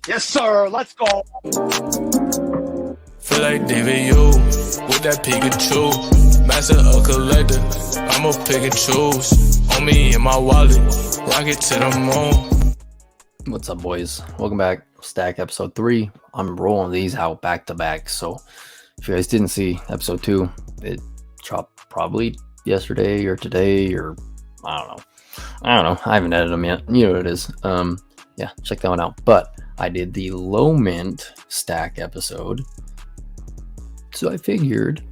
Yes, sir. Let's go. Feel like David you with that Pikachu. Master a collector, I'ma pick and choose. On me and my wallet, rocket to the moon. What's up, boys? Welcome back. Stack episode 3. I'm rolling these out back to back. So if you guys didn't see episode 2, it dropped probably yesterday or today, or I don't know. I haven't edited them yet. You know what it is. Yeah, check that one out. But I did the low mint stack episode, so I figured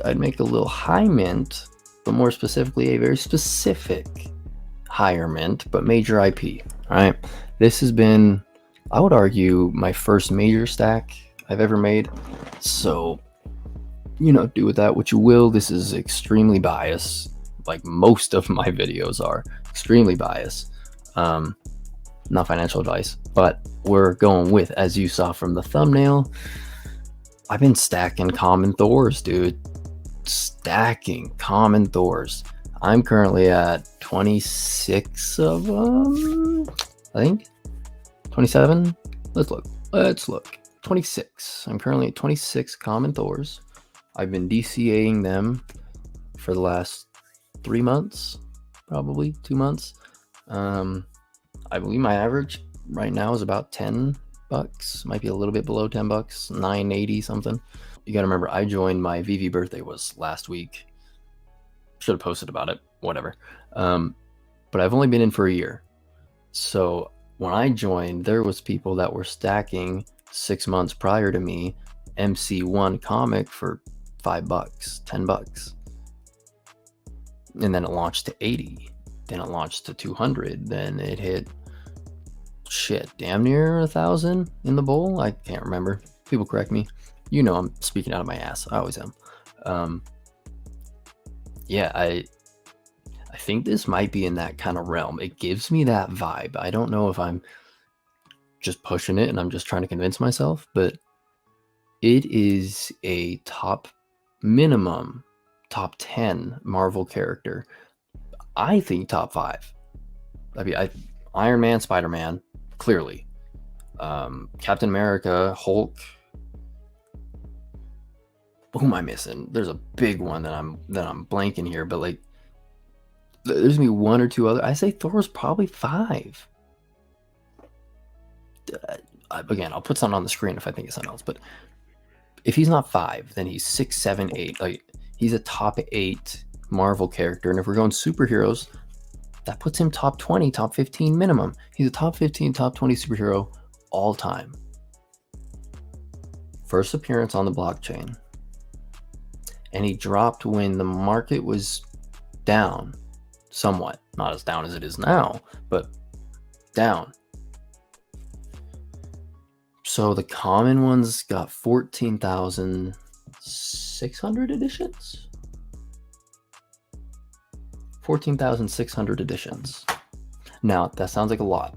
I'd make a little high mint, but more specifically a very specific higher mint, but major IP. All right, this has been, I would argue, my first major stack I've ever made. So, do with that what you will. This is extremely biased, like most of my videos are extremely biased. Not financial advice, but we're going with, as you saw from the thumbnail, I've been stacking common thors, dude. Stacking common thors. I'm currently at 26 of them, I think. 27? Let's look. 26. I'm currently at 26 common thors. I've been DCAing them for the last 3 months, probably 2 months. I believe my average right now is about $10. Might be a little bit below $10, $9.80 something. You gotta remember, I joined, my veve birthday was last week. Should have posted about it, whatever. But I've only been in for a year. So when I joined, there was people that were stacking 6 months prior to me MC1 comic for $5, $10. And then it launched to 80. Then it launched to 200. Then it hit damn near 1,000 in the bowl. I can't remember. People correct me. I'm speaking out of my ass. I always am. Yeah, I think this might be in that kind of realm. It gives me that vibe. I don't know if I'm just pushing it and I'm just trying to convince myself, but it is a minimum top 10 Marvel character. I think top 5. I mean, Iron Man, Spider-Man, clearly. Captain America, Hulk. Who am I missing? There's a big one that I'm blanking here, but like, there's gonna be one or two other. I say Thor's probably 5. Again, I'll put something on the screen if I think it's something else. But if he's not 5, then he's 6, 7, 8. Like, he's a top 8 Marvel character, and if we're going superheroes, that puts him top 20, top 15 minimum. He's a top 15, top 20 superhero all time. First appearance on the blockchain. And he dropped when the market was down somewhat. Not as down as it is now, but down. So the common ones got 14,600 editions. 14,600 editions. Now, that sounds like a lot.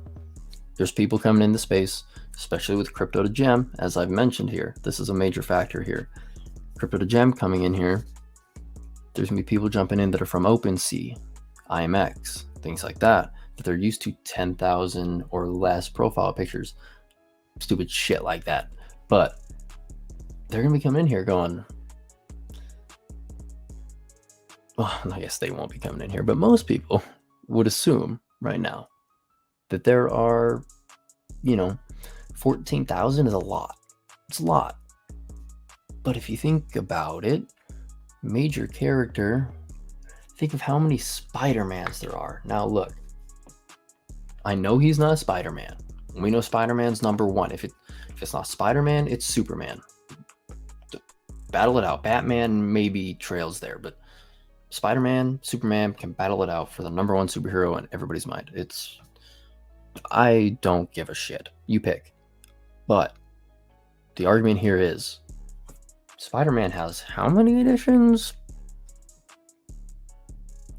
There's people coming into space, especially with crypto to gem, as I've mentioned here. This is a major factor here. Crypto to gem coming in here. There's going to be people jumping in that are from OpenSea, IMX, things like that they're used to 10,000 or less profile pictures. Stupid shit like that. But they're going to be coming in here going, well, I guess they won't be coming in here, but most people would assume right now that there are, 14,000 is a lot. It's a lot. But if you think about it, major character, think of how many Spider-Mans there are. Now look, I know he's not a Spider-Man. We know Spider-Man's number 1. If it's not Spider-Man, it's Superman. Battle it out. Batman maybe trails there, but Spider-Man, Superman can battle it out for the number 1 superhero in everybody's mind. I don't give a shit. You pick. But the argument here is, Spider-Man has how many editions?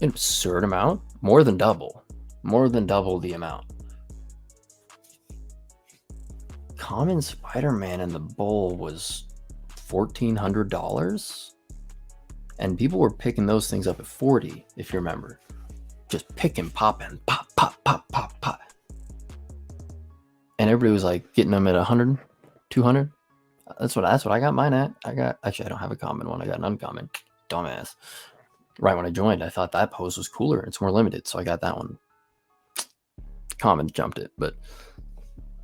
An absurd amount. More than double the amount. Common Spider-Man in the bowl was $1,400, and people were picking those things up at 40, if you remember. Just picking, popping, pop, pop, pop, pop, pop. and everybody was like getting them at 100, 200. That's what I got mine at. I don't have a common one. I got an uncommon. Dumbass. Right when I joined, I thought that pose was cooler. It's more limited, so I got that one. Common jumped it, but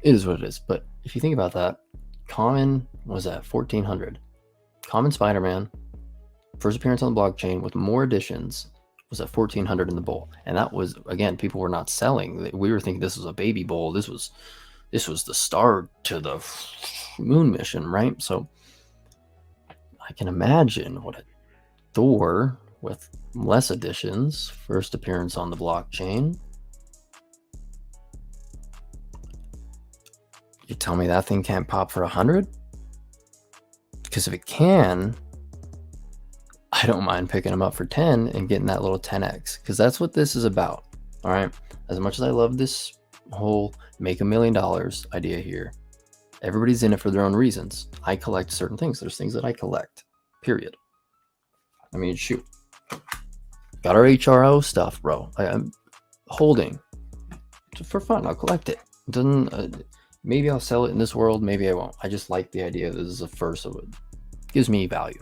it is what it is. But if you think about that, common was at 1400. Common Spider-Man, first appearance on the blockchain with more additions, was at 1400 in the bowl. And that was, again, people were not selling. We were thinking this was a baby bowl. This was the start to the moon mission, right? So I can imagine what a Thor with less additions, first appearance on the blockchain. You tell me that thing can't pop for 100? Because if it can, I don't mind picking them up for 10 and getting that little 10x, because that's what this is about. All right. As much as I love this whole make $1 million idea here, everybody's in it for their own reasons. I collect certain things. There's things that I collect, period. I mean, shoot. Got our HRO stuff, bro. I'm holding for fun. I'll collect it. Doesn't maybe I'll sell it in this world. Maybe I won't. I just like the idea that this is a first of it. Gives me value.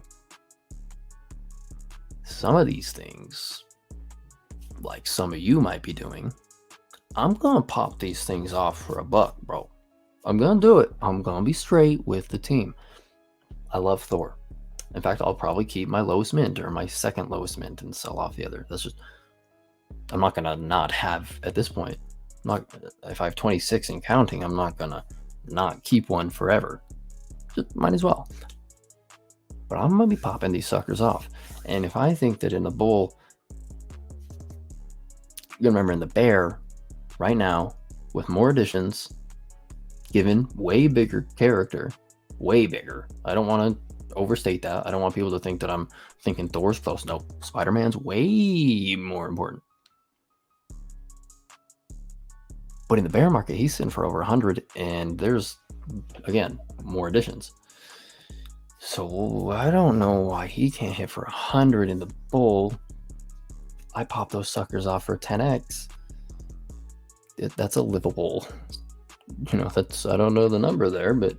Some of these things, like some of you might be doing, I'm gonna pop these things off for $1, bro. I'm gonna do it. I'm gonna be straight with the team. I love Thor. In fact, I'll probably keep my lowest mint or my second lowest mint and sell off the other. That's just, I'm not gonna not have at this point. If I have 26 and counting, I'm not gonna not keep one forever. Just might as well. But I'm gonna be popping these suckers off. And if I think that in the bull, you remember in the bear right now with more additions, given way bigger character, way bigger. I don't want to overstate that. I don't want people to think that I'm thinking Thor's close. No, Spider-Man's way more important. But in the bear market, he's sitting for over 100, and there's, again, more additions. So I don't know why he can't hit for 100 in the bull. I pop those suckers off for 10x. That's a livable. That's, I don't know the number there, but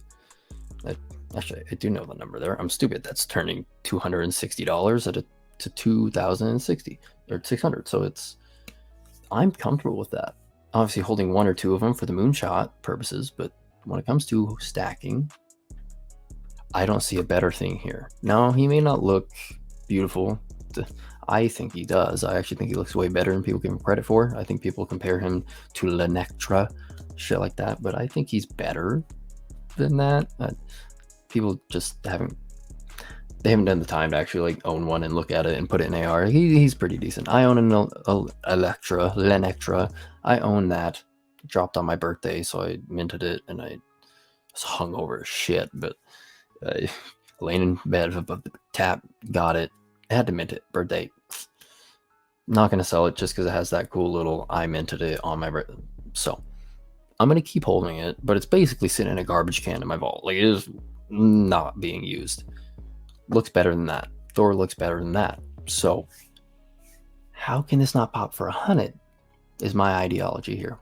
actually I do know the number there. I'm stupid. That's turning $260 to 2,060 or 600. So I'm comfortable with that. Obviously holding one or two of them for the moonshot purposes, but when it comes to stacking, I don't see a better thing here. Now, he may not look beautiful. I think he does. I actually think he looks way better than people give him credit for. I think people compare him to Lenectra, shit like that, but I think he's better than that. People just haven't done the time to actually like own one and look at it and put it in AR. He's pretty decent. I own an Lenectra. I own that. Dropped on my birthday, so I minted it, and I was hungover as shit, but laying in bed above the tap, got it. I had to mint it. Birthday. Not gonna sell it just because it has that cool little I minted it on my birthday. So I'm gonna keep holding it, but it's basically sitting in a garbage can in my vault. Like, it is not being used. Looks better than that. Thor looks better than that. So how can this not pop for 100? Is my ideology here.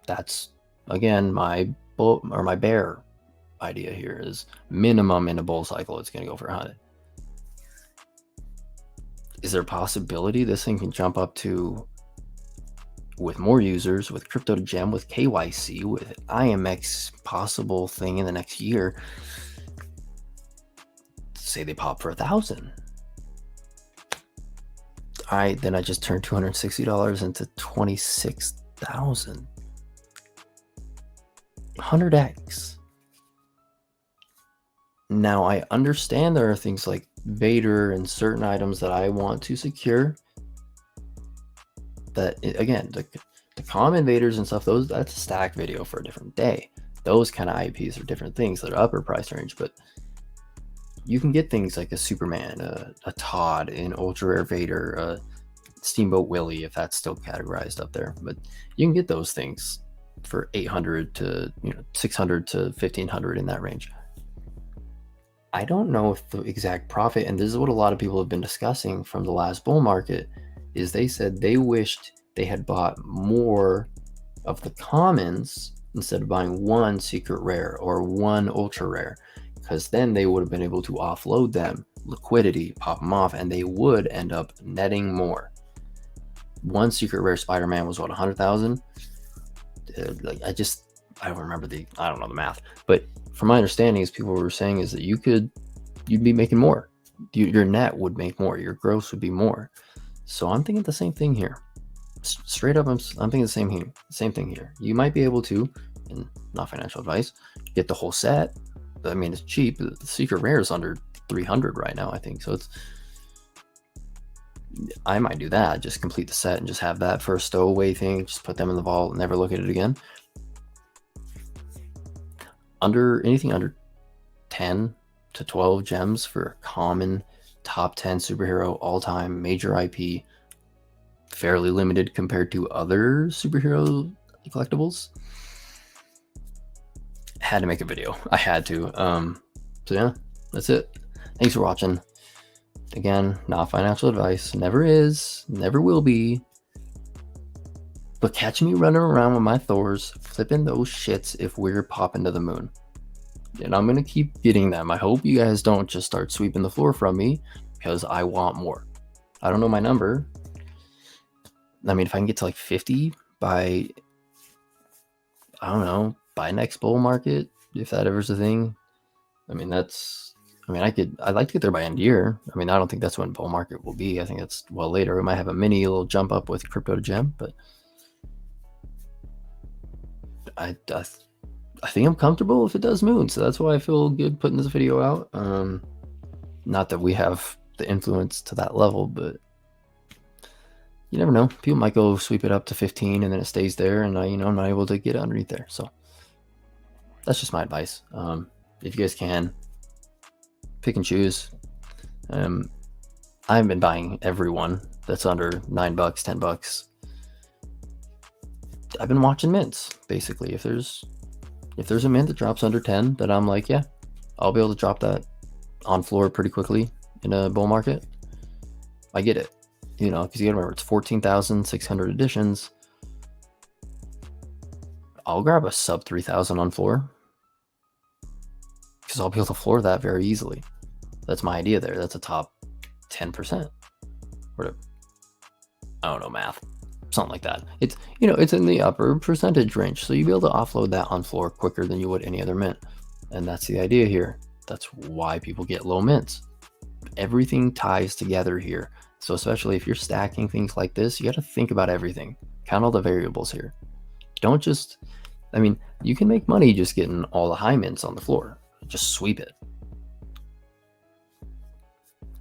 That's again my bull or my bear idea here is minimum in a bull cycle it's going to go for 100. Is there a possibility this thing can jump up to, with more users, with crypto to gem, with KYC, with IMX possible thing in the next year, say they pop for 1,000? All right, then I just turned $260 into 26,000. 100x. Now, I understand there are things like Vader and certain items that I want to secure. That, again, the common Vaders and stuff, that's a stack video for a different day. Those kind of IPs are different things that are upper price range, but you can get things like a Superman, a Todd, an ultra rare Vader, a Steamboat Willie, if that's still categorized up there. But you can get those things for 800 to 600 to 1,500 in that range. I don't know if the exact profit, and this is what a lot of people have been discussing from the last bull market, is they said they wished they had bought more of the commons instead of buying one secret rare or one ultra rare, because then they would have been able to offload them, liquidity, pop them off, and they would end up netting more. One secret rare Spider-Man was what, 100,000? Like I don't remember I don't know the math, but from my understanding, is people were saying is that you'd be making more. Your net would make more. Your gross would be more. So I'm thinking the same thing here. Straight up, I'm thinking the same thing here. You might be able to, and not financial advice, get the whole set. I mean, it's cheap. The secret rare is under 300 right now, I think. So I might do that. Just complete the set and just have that for a stowaway thing. Just put them in the vault and never look at it again. Anything under 10 to 12 gems for a common top 10 superhero all-time major IP, fairly limited compared to other superhero collectibles. Had to make a video. I had to. So yeah, that's it. Thanks for watching. Again, not financial advice. Never is, never will be. But catch me running around with my Thors, flipping those shits if we're popping to the moon. And I'm going to keep getting them. I hope you guys don't just start sweeping the floor from me, because I want more. I don't know my number. I mean, if I can get to like 50 by, I don't know, by next bull market, if that ever's a thing. I mean, I'd like to get there by end of year. I mean, I don't think that's when bull market will be. I think that's well later. We might have a mini little jump up with crypto to gem, but I think I'm comfortable if it does moon. So that's why I feel good putting this video out. Not that we have the influence to that level, but you never know. People might go sweep it up to 15 and then it stays there, and I'm not able to get underneath there. So that's just my advice. If you guys can, pick and choose. I haven't been buying everyone that's under $9, $10. I've been watching mints, basically. If there's a mint that drops under 10 that I'm like, yeah, I'll be able to drop that on floor pretty quickly in a bull market, I get it. Because you gotta remember, it's 14,600 editions. I'll grab a sub 3,000 on floor, because I'll be able to floor that very easily. That's my idea there. That's a top 10%. Or I don't know math. Something like that. It's it's in the upper percentage range, so you'll be able to offload that on floor quicker than you would any other mint. And that's the idea here. That's why people get low mints. Everything ties together here. So especially if you're stacking things like this, you got to think about everything. Count all the variables here. Don't just, you can make money just getting all the high mints on the floor. Just sweep it.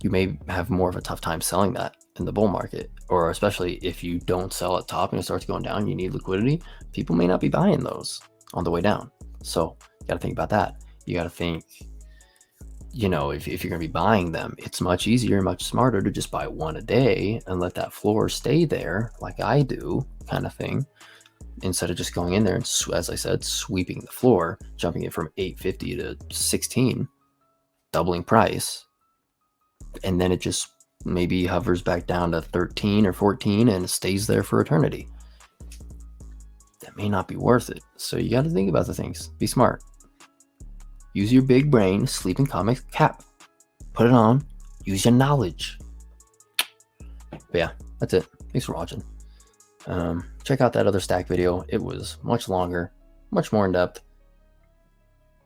You may have more of a tough time selling that in the bull market, or especially if you don't sell at top and it starts going down, you need liquidity. People may not be buying those on the way down. So you got to think about that. You got to think, if you're going to be buying them, it's much easier, much smarter to just buy one a day and let that floor stay there like I do, kind of thing, instead of just going in there and, as I said, sweeping the floor, jumping it from 850 to 16, doubling price. And then it just maybe hovers back down to 13 or 14 and it stays there for eternity. That may not be worth it. So you got to think about the things. Be smart. Use your big brain, sleeping comics cap. Put it on. Use your knowledge. But yeah, that's it. Thanks for watching. Check out that other stack video. It was much longer, much more in depth.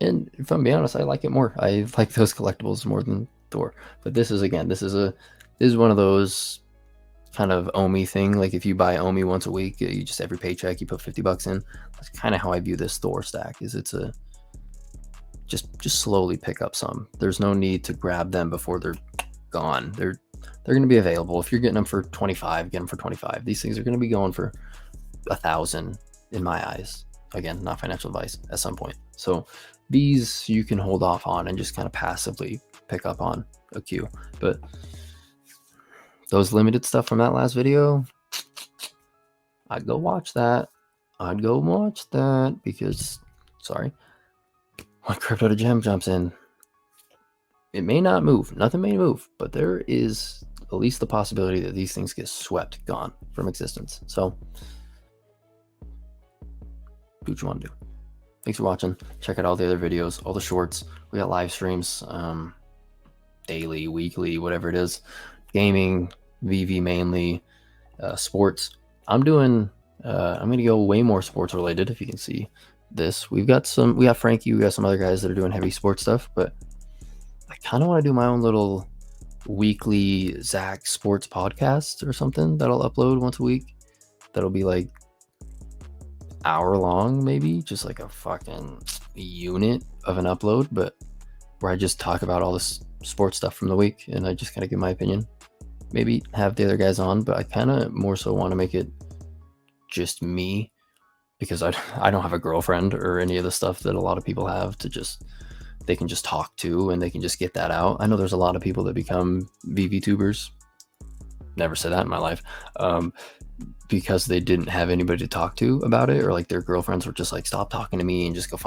And if I'm being honest, I like it more. I like those collectibles more than Thor. But this is one of those kind of Omi thing. Like if you buy Omi once a week, you just every paycheck you put $50 in. That's kind of how I view this Thor stack. Is it's a just slowly pick up some. There's no need to grab them before they're gone. They're going to be available. If you're getting them for 25, get them for 25. These things are going to be going for 1,000 in my eyes. Again, not financial advice at some point. So these you can hold off on and just kind of passively pick up on a queue. But those limited stuff from that last video, I'd go watch that. Because, when crypto to gem jumps in, it may not move. Nothing may move, but there is at least the possibility that these things get swept, gone from existence. So do what you want to do. thanks for watching. Check out all the other videos, all the shorts. We got live streams, daily, weekly, whatever it is. Gaming, VV mainly, sports. I'm going to go way more sports related, if you can see this. We got Frankie, we got some other guys that are doing heavy sports stuff, but I kind of want to do my own little weekly Zach sports podcast or something that I'll upload once a week. That'll be like hour long, maybe, just like a fucking unit of an upload, but where I just talk about all this sports stuff from the week and I just kind of give my opinion. Maybe have the other guys on, but I kind of more so want to make it just me, because I don't have a girlfriend or any of the stuff that a lot of people have to just, they can just talk to and they can just get that out. I know there's a lot of people that become VVTubers. Never said that in my life. Because they didn't have anybody to talk to about it, or like their girlfriends were just like, stop talking to me and just go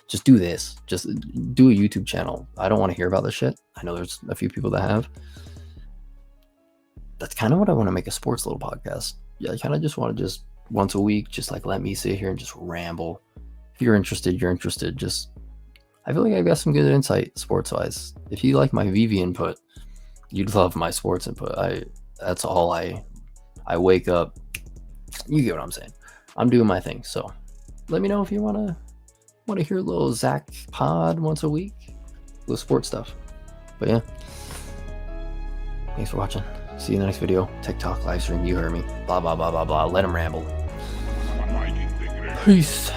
just do this. Just do a YouTube channel. I don't want to hear about this shit. I know there's a few people that have. That's kind of what I want to make a sports little podcast. Yeah, I kind of just want to just once a week, just like let me sit here and just ramble. If you're interested, you're interested. Just, I feel like I've got some good insight sports wise. If you like my VV input, you'd love my sports input. That's all I wake up. You get what I'm saying. I'm doing my thing. So let me know if you want to hear a little Zach pod once a week with sports stuff. But yeah, thanks for watching. See you in the next video. TikTok live stream. You heard me. Blah blah blah blah blah. Let him ramble. Peace.